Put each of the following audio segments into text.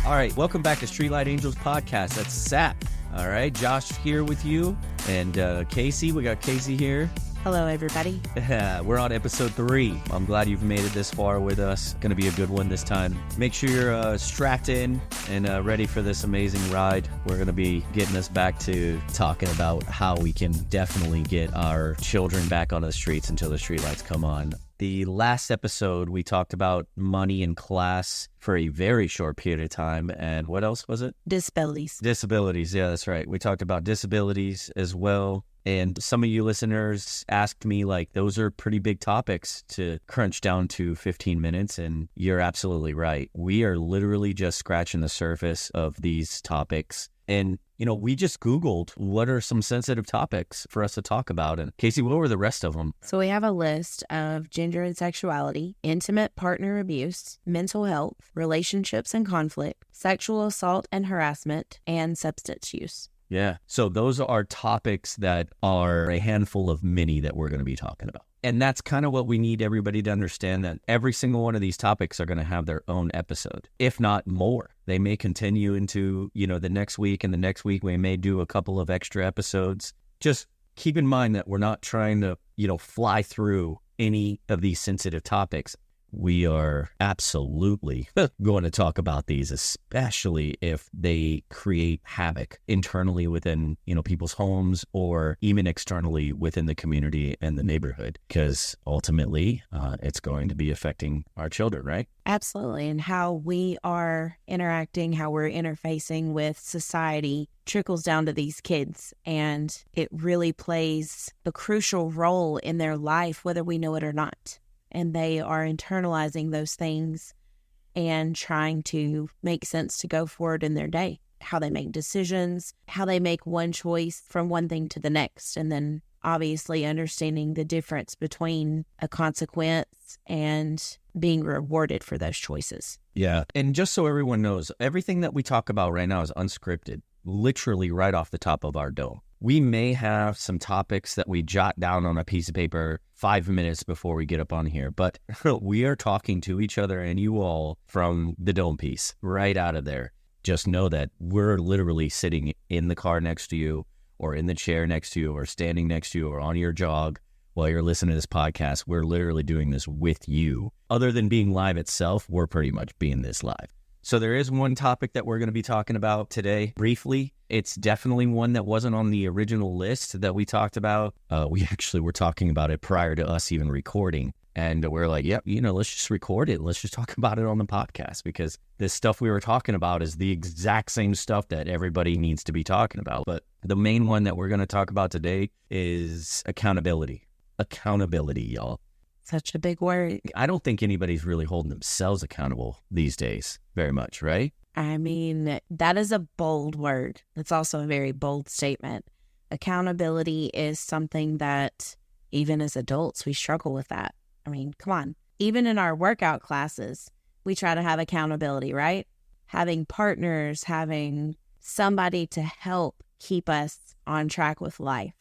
All right, welcome back to Streetlight Angels Podcast. That's Sap. All right, Josh here with you, and Casey. We got Casey here. Hello, everybody. We're on episode 3. I'm glad you've made it this far with us. Going to be a good one this time. Make sure you're strapped in and ready for this amazing ride. We're going to be getting us back to talking about how we can definitely get our children back on the streets until the streetlights come on. The last episode, we talked about money and class for a very short period of time. And what else was it? Disabilities. Disabilities. Yeah, that's right. We talked about disabilities as well. And some of you listeners asked me, like, those are pretty big topics to crunch down to 15 minutes. And you're absolutely right. We are literally just scratching the surface of these topics. And, you know, we just Googled what are some sensitive topics for us to talk about. And Casey, what were the rest of them? So we have a list of gender and sexuality, intimate partner abuse, mental health, relationships and conflict, sexual assault and harassment, and substance use. Yeah. So those are topics that are a handful of many that we're going to be talking about. And that's kind of what we need everybody to understand, that every single one of these topics are going to have their own episode, if not more. They may continue into, the next week, and the next week we may do a couple of extra episodes. Just keep in mind that we're not trying to, fly through any of these sensitive topics. We are absolutely going to talk about these, especially if they create havoc internally within, people's homes or even externally within the community and the neighborhood, because ultimately it's going to be affecting our children, right? Absolutely. And how we are interacting, how we're interfacing with society trickles down to these kids, and it really plays a crucial role in their life, whether we know it or not. And they are internalizing those things and trying to make sense to go forward in their day, how they make decisions, how they make one choice from one thing to the next. And then obviously understanding the difference between a consequence and being rewarded for those choices. Yeah. And just so everyone knows, everything that we talk about right now is unscripted, literally right off the top of our dome. We may have some topics that we jot down on a piece of paper 5 minutes before we get up on here, but we are talking to each other and you all from the dome piece right out of there. Just know that we're literally sitting in the car next to you, or in the chair next to you, or standing next to you, or on your jog while you're listening to this podcast. We're literally doing this with you. Other than being live itself, we're pretty much being this live. So there is one topic that we're going to be talking about today briefly. It's definitely one that wasn't on the original list that we talked about. We actually were talking about it prior to us even recording. And we're like, yep, let's just record it. Let's just talk about it on the podcast, because this stuff we were talking about is the exact same stuff that everybody needs to be talking about. But the main one that we're going to talk about today is accountability. Accountability, y'all. Such a big word. I don't think anybody's really holding themselves accountable these days very much, right? I mean, that is a bold word. It's also a very bold statement. Accountability is something that even as adults, we struggle with that. I mean, come on. Even in our workout classes, we try to have accountability, right? Having partners, having somebody to help keep us on track with life.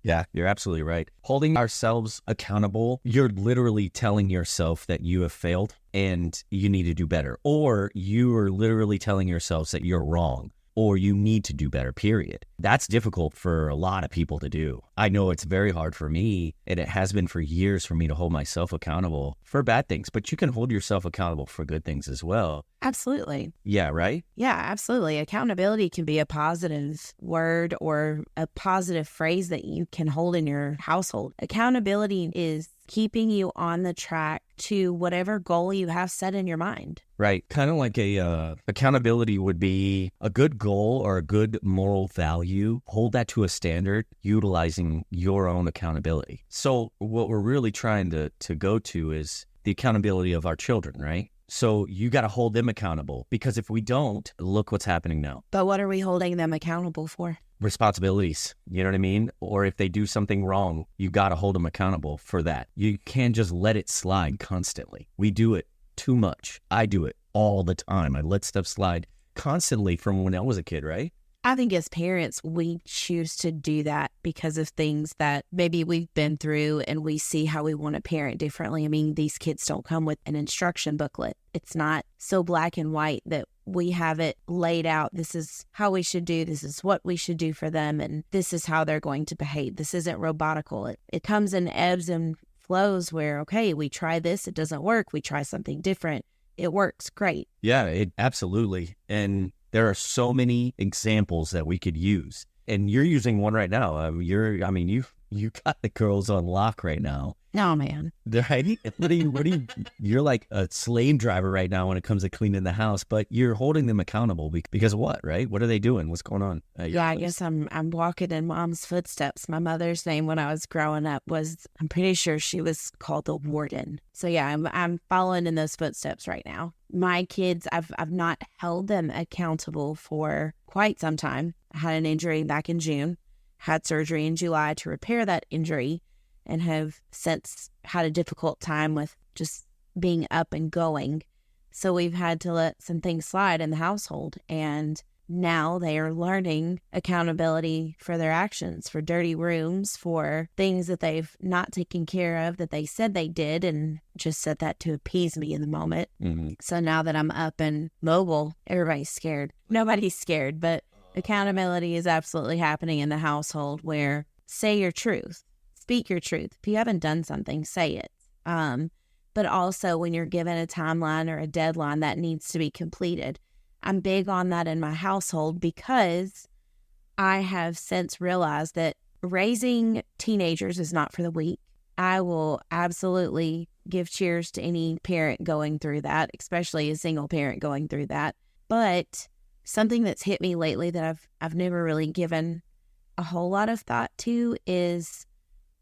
Yeah, you're absolutely right. Holding ourselves accountable, you're literally telling yourself that you have failed and you need to do better. Or you are literally telling yourselves that you're wrong or you need to do better, period. That's difficult for a lot of people to do. I know it's very hard for me, and it has been for years for me to hold myself accountable for bad things, but you can hold yourself accountable for good things as well. Absolutely. Yeah, right? Yeah, absolutely. Accountability can be a positive word or a positive phrase that you can hold in your household. Accountability is keeping you on the track to whatever goal you have set in your mind. Right. Kind of like accountability would be a good goal or a good moral value. Hold that to a standard, utilizing your own accountability. So what we're really trying to go to is the accountability of our children, right? So you got to hold them accountable, because if we don't, look what's happening now. But what are we holding them accountable for? Responsibilities, you know what I mean? Or if they do something wrong, you got to hold them accountable for that. You can't just let it slide constantly. We do it too much. I do it all the time. I let stuff slide constantly from when I was a kid, right? I think as parents, we choose to do that because of things that maybe we've been through and we see how we want to parent differently. I mean, these kids don't come with an instruction booklet. It's not so black and white that we have it laid out. This is how we should do. This is what we should do for them. And this is how they're going to behave. This isn't robotical. It comes in ebbs and flows where, okay, we try this. It doesn't work. We try something different. It works great. Yeah, absolutely. And there are so many examples that we could use. And you're using one right now. You got the girls on lock right now. No, man. Right? You're like a slave driver right now when it comes to cleaning the house, but you're holding them accountable because of what, right? What are they doing? What's going on? Yeah, I guess I'm walking in mom's footsteps. My mother's name when I was growing up was, I'm pretty sure she was called the warden. So yeah, I'm following in those footsteps right now. My kids, I've not held them accountable for quite some time. I had an injury back in June, had surgery in July to repair that injury, and have since had a difficult time with just being up and going. So we've had to let some things slide in the household. And now they are learning accountability for their actions, for dirty rooms, for things that they've not taken care of that they said they did and just said that to appease me in the moment. Mm-hmm. So now that I'm up and mobile, everybody's scared. Nobody's scared, but accountability is absolutely happening in the household where say your truth. Speak your truth. If you haven't done something, say it. But also when you're given a timeline or a deadline that needs to be completed. I'm big on that in my household because I have since realized that raising teenagers is not for the weak. I will absolutely give cheers to any parent going through that, especially a single parent going through that. But something that's hit me lately that I've never really given a whole lot of thought to is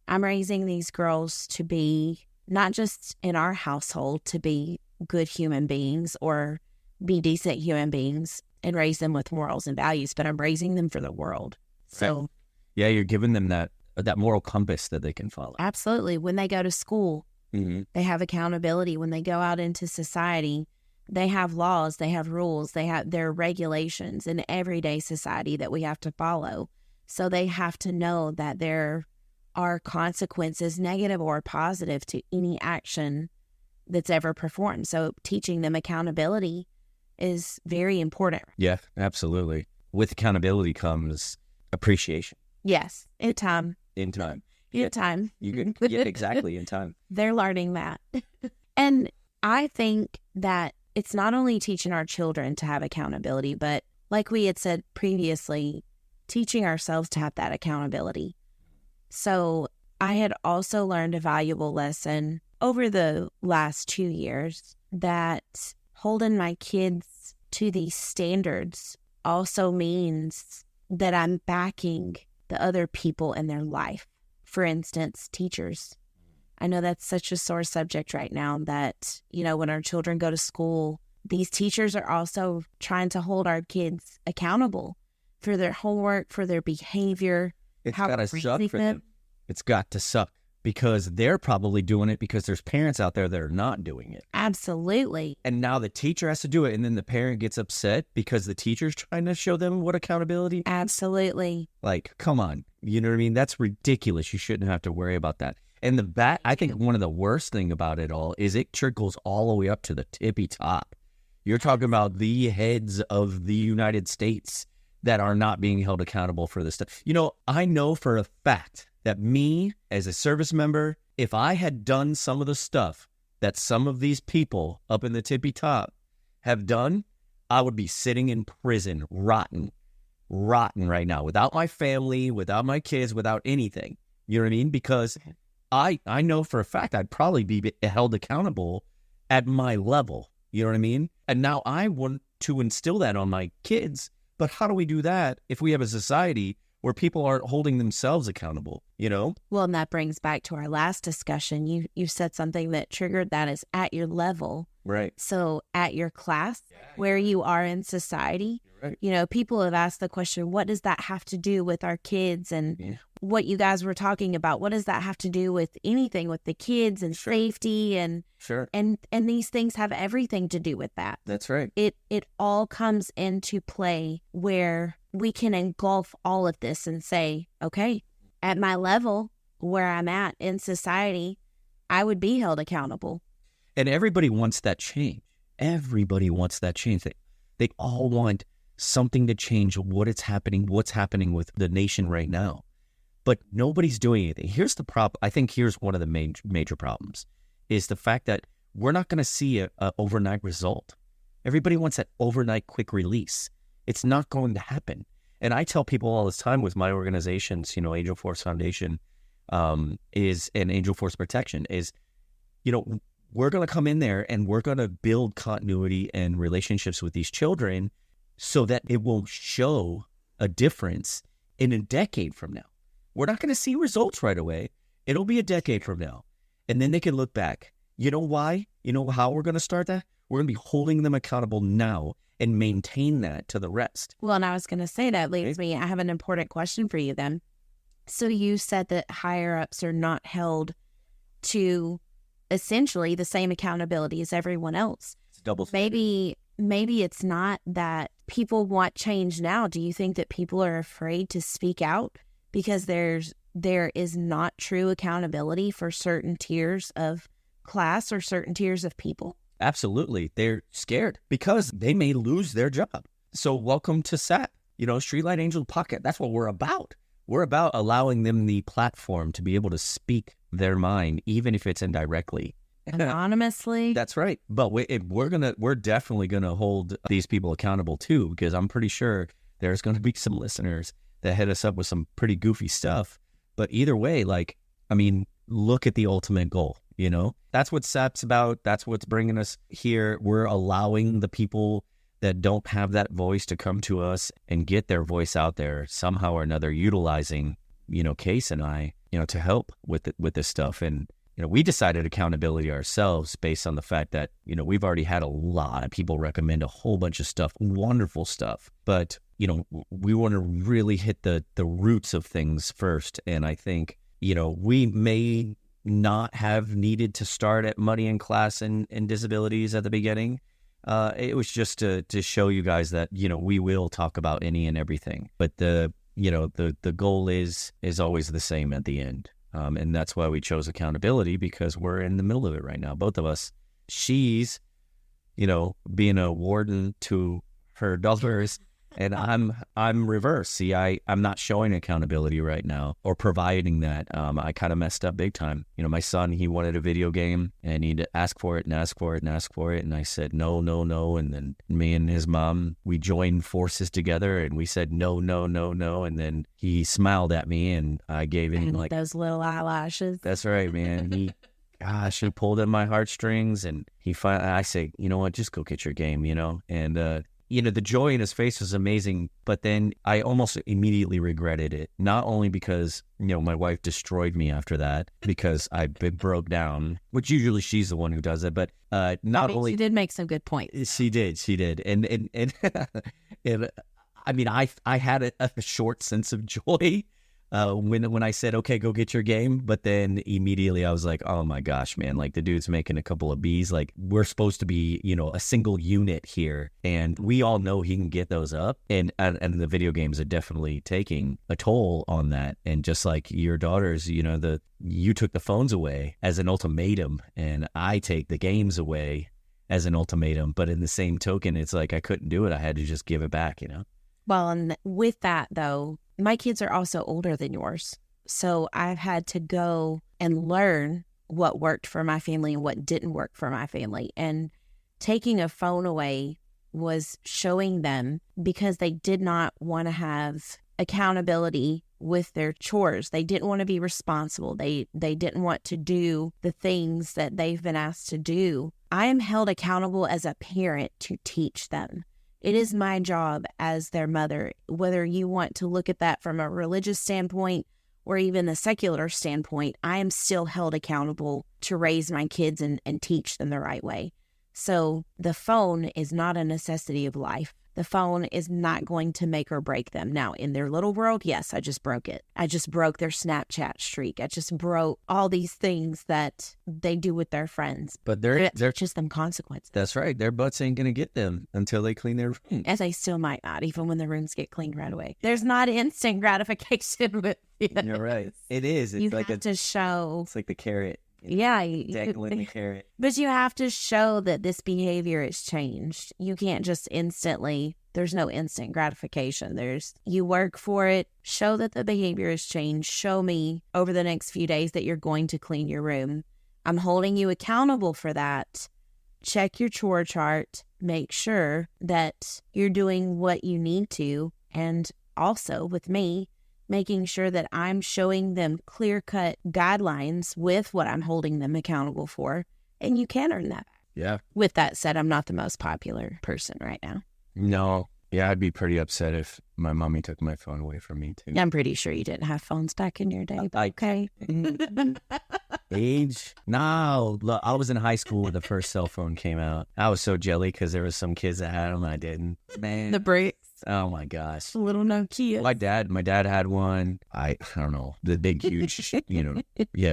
I'm raising these girls to be, not just in our household, to be good human beings or be decent human beings and raise them with morals and values, but I'm raising them for the world. So yeah, you're giving them that moral compass that they can follow. Absolutely. When they go to school, mm-hmm. they have accountability. When they go out into society, they have laws, they have rules, they have their regulations in everyday society that we have to follow. So they have to know that there are consequences, negative or positive, to any action that's ever performed. So teaching them accountability is very important. Yeah, absolutely. With accountability comes appreciation. Yes, in time. In time. In time. You could, yeah, exactly, in time. They're learning that. And I think that it's not only teaching our children to have accountability, but like we had said previously, teaching ourselves to have that accountability. So I had also learned a valuable lesson over the last 2 years that holding my kids to these standards also means that I'm backing the other people in their life. For instance, teachers. I know that's such a sore subject right now that, when our children go to school, these teachers are also trying to hold our kids accountable for their homework, for their behavior. It's got to suck for them. It's got to suck because they're probably doing it because there's parents out there that are not doing it. Absolutely. And now the teacher has to do it, and then the parent gets upset because the teacher's trying to show them what accountability. Absolutely. Like, come on. You know what I mean? That's ridiculous. You shouldn't have to worry about that. And I think one of the worst thing about it all is it trickles all the way up to the tippy top. You're talking about the heads of the United States that are not being held accountable for this stuff. I know for a fact that me, as a service member, if I had done some of the stuff that some of these people up in the tippy top have done, I would be sitting in prison, rotten right now, without my family, without my kids, without anything. You know what I mean? Because I know for a fact I'd probably be held accountable at my level. You know what I mean? And now I want to instill that on my kids. But how do we do that if we have a society where people aren't holding themselves accountable, Well, and that brings back to our last discussion. You said something that triggered that is at your level. Right. So at your class, where you are in society, right. People have asked the question, what does that have to do with our kids? And what you guys were talking about, what does that have to do with anything with the kids and safety? And and these things have everything to do with that. That's right. It all comes into play where we can engulf all of this and say, okay, at my level where I'm at in society, I would be held accountable. And everybody wants that change. Everybody wants that change. They all want something to change what's happening with the nation right now. But nobody's doing anything. Here's the problem. I think here's one of the major problems is the fact that we're not going to see a overnight result. Everybody wants that overnight quick release. It's not going to happen. And I tell people all this time with my organizations, Angel Force Foundation and Angel Force Protection is, we're going to come in there and we're going to build continuity and relationships with these children so that it will show a difference in a decade from now. We're not going to see results right away. It'll be a decade from now. And then they can look back. You know why? You know how we're going to start that? We're going to be holding them accountable now and maintain that to the rest. Well, and I was going to say that leads me, I have an important question for you then. So you said that higher ups are not held to essentially the same accountability as everyone else. It's double. Maybe it's not that people want change now. Do you think that people are afraid to speak out because there is not true accountability for certain tiers of class or certain tiers of people? Absolutely. They're scared because they may lose their job. So welcome to SAP, Streetlight Angel Pocket. That's what we're about. We're about allowing them the platform to be able to speak their mind, even if it's indirectly. Anonymously. That's right. But we're definitely going to hold these people accountable too, because I'm pretty sure there's going to be some listeners that hit us up with some pretty goofy stuff. But either way, look at the ultimate goal. That's what SAP's about. That's what's bringing us here. We're allowing the people that don't have that voice to come to us and get their voice out there somehow or another, utilizing, Case and I, to help with this stuff. And, we decided accountability ourselves based on the fact that, we've already had a lot of people recommend a whole bunch of stuff, wonderful stuff. But, we want to really hit the roots of things first. And I think, we may not have needed to start at money and class and disabilities at the beginning. It was just to show you guys that, we will talk about any and everything. But the goal is always the same at the end. And that's why we chose accountability, because we're in the middle of it right now, both of us. She's, being a warden to her daughters, and I'm reverse. See, I'm not showing accountability right now or providing that. I kind of messed up big time. My son, he wanted a video game and he'd ask for it and ask for it and ask for it. And I said, no, no, no. And then me and his mom, we joined forces together and we said, no, no, no, no. And then he smiled at me and I gave him like those little eyelashes. That's right, man. He pulled at my heartstrings and I say, you know what, just go get your game, and, the joy in his face was amazing, but then I almost immediately regretted it. Not only because, my wife destroyed me after that because I broke down, which usually she's the one who does it, but only... She did make some good points. She did. And I had a short sense of joy when I said, okay, go get your game. But then immediately I was like, oh my gosh, man, like the dude's making a couple of B's. Like we're supposed to be, a single unit here. And we all know he can get those up. And the video games are definitely taking a toll on that. And just like your daughters, you took the phones away as an ultimatum and I take the games away as an ultimatum. But in the same token, it's like I couldn't do it. I had to just give it back, Well, and with that, though, my kids are also older than yours. So I've had to go and learn what worked for my family and what didn't work for my family. And taking a phone away was showing them, because they did not want to have accountability with their chores. They didn't want to be responsible. They didn't want to do the things that they've been asked to do. I am held accountable as a parent to teach them. It is my job as their mother, whether you want to look at that from a religious standpoint or even a secular standpoint, I am still held accountable to raise my kids and teach them the right way. So the phone is not a necessity of life. The phone is not going to make or break them. Now, in their little world, yes, I just broke it. I just broke their Snapchat streak. I just broke all these things that they do with their friends. But they're just them consequences. That's right. Their butts ain't going to get them until they clean their room. As they still might not, even when the rooms get cleaned right away. There's not instant gratification with it. You're right. It is. It's you like have to show. It's like the carrot. Yeah. Dangling the carrot. But you have to show that this behavior has changed. You can't just instantly, there's no instant gratification. You work for it, show that the behavior has changed. Show me over the next few days that you're going to clean your room. I'm holding you accountable for that. Check your chore chart. Make sure that you're doing what you need to. And also with me, making sure that I'm showing them clear-cut guidelines with what I'm holding them accountable for. And you can earn that. Yeah. With that said, I'm not the most popular person right now. No. Yeah, I'd be pretty upset if my mommy took my phone away from me, too. I'm pretty sure you didn't have phones back in your day, but okay. Age? No. Look, I was in high school when the first cell phone came out. I was so jelly because there was some kids that had them and I didn't. Man. The bricks. Oh, my gosh. Little Nokia. My dad had one. I don't know, the big, huge,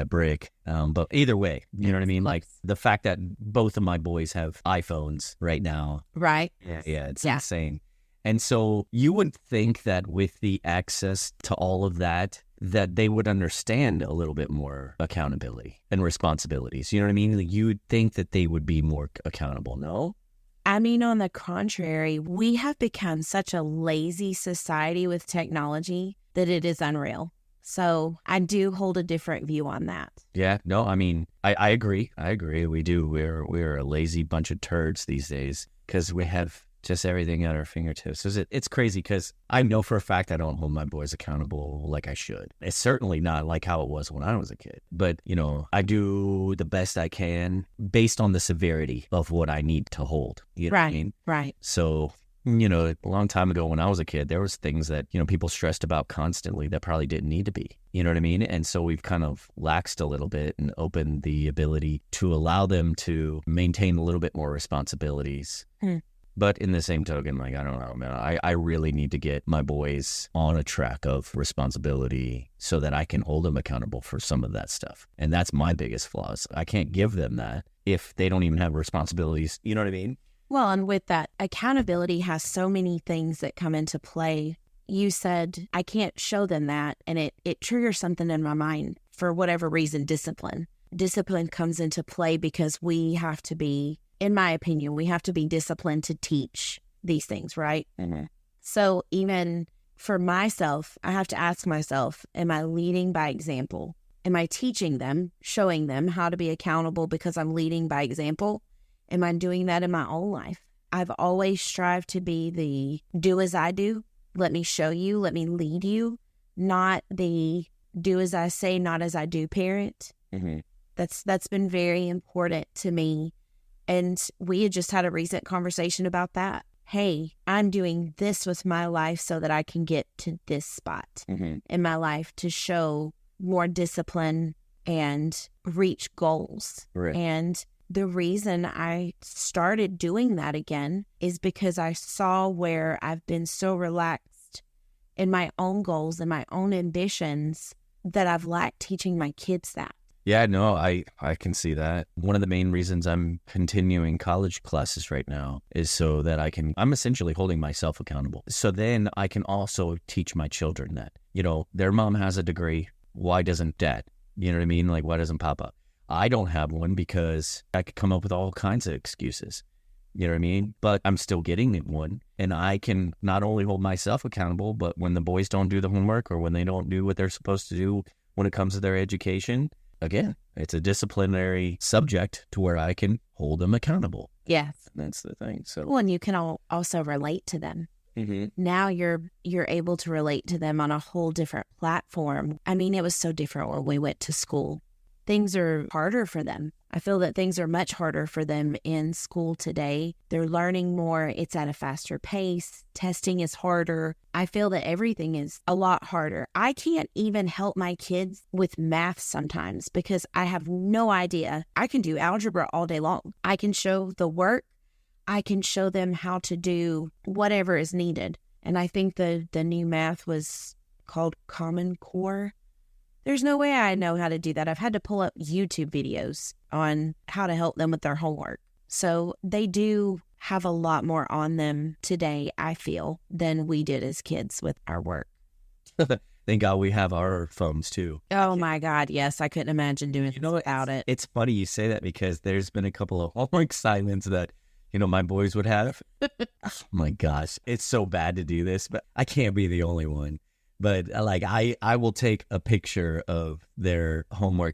brick. But either way, you know what I mean? Like the fact that both of my boys have iPhones right now. Right. Yeah, it's insane. And so you would think that with the access to all of that they would understand a little bit more accountability and responsibilities. You know what I mean? Like you would think that they would be more accountable, no? I mean, on the contrary, we have become such a lazy society with technology that it is unreal. So I do hold a different view on that. Yeah, no, I mean, I agree. We do. We're a lazy bunch of turds these days because we have just everything at our fingertips. It's crazy because I know for a fact I don't hold my boys accountable like I should. It's certainly not like how it was when I was a kid. But, I do the best I can based on the severity of what I need to hold. You know what I mean? Right. So, a long time ago when I was a kid, there was things that, people stressed about constantly that probably didn't need to be. You know what I mean? And so we've kind of laxed a little bit and opened the ability to allow them to maintain a little bit more responsibilities. But in the same token, like, I don't know, man, I really need to get my boys on a track of responsibility so that I can hold them accountable for some of that stuff. And that's my biggest flaws. I can't give them that if they don't even have responsibilities. You know what I mean? Well, and with that, accountability has so many things that come into play. You said, I can't show them that, and it triggers something in my mind for whatever reason, discipline. Discipline comes into play because we have to be, in my opinion, we have to be disciplined to teach these things, right? Mm-hmm. So even for myself, I have to ask myself, am I leading by example? Am I teaching them, showing them how to be accountable because I'm leading by example? Am I doing that in my own life? I've always strived to be the do as I do. Let me show you, let me lead you, not the do as I say, not as I do parent. Mm-hmm. That's been very important to me. And we had just had a recent conversation about that. Hey, I'm doing this with my life so that I can get to this spot in my life to show more discipline and reach goals. Right. And the reason I started doing that again is because I saw where I've been so relaxed in my own goals and my own ambitions that I've lacked teaching my kids that. Yeah, no, I can see that. One of the main reasons I'm continuing college classes right now is so that I'm essentially holding myself accountable. So then I can also teach my children that, their mom has a degree. Why doesn't dad? You know what I mean? Like, why doesn't Papa? I don't have one because I could come up with all kinds of excuses. You know what I mean? But I'm still getting one. And I can not only hold myself accountable, but when the boys don't do the homework or when they don't do what they're supposed to do when it comes to their education, again, it's a disciplinary subject to where I can hold them accountable. Yes. And that's the thing. So, well, and you can also relate to them. Mm-hmm. Now you're able to relate to them on a whole different platform. I mean, it was so different when we went to school. Things are harder for them. I feel that things are much harder for them in school today. They're learning more. It's at a faster pace. Testing is harder. I feel that everything is a lot harder. I can't even help my kids with math sometimes because I have no idea. I can do algebra all day long. I can show the work. I can show them how to do whatever is needed. And I think the new math was called Common Core. There's no way I know how to do that. I've had to pull up YouTube videos on how to help them with their homework. So they do have a lot more on them today, I feel, than we did as kids with our work. Thank God we have our phones too. Oh my God, yes. I couldn't imagine doing this without it. It's funny you say that because there's been a couple of homework assignments that, my boys would have. Oh my gosh. It's so bad to do this, but I can't be the only one. But like I will take a picture of their homework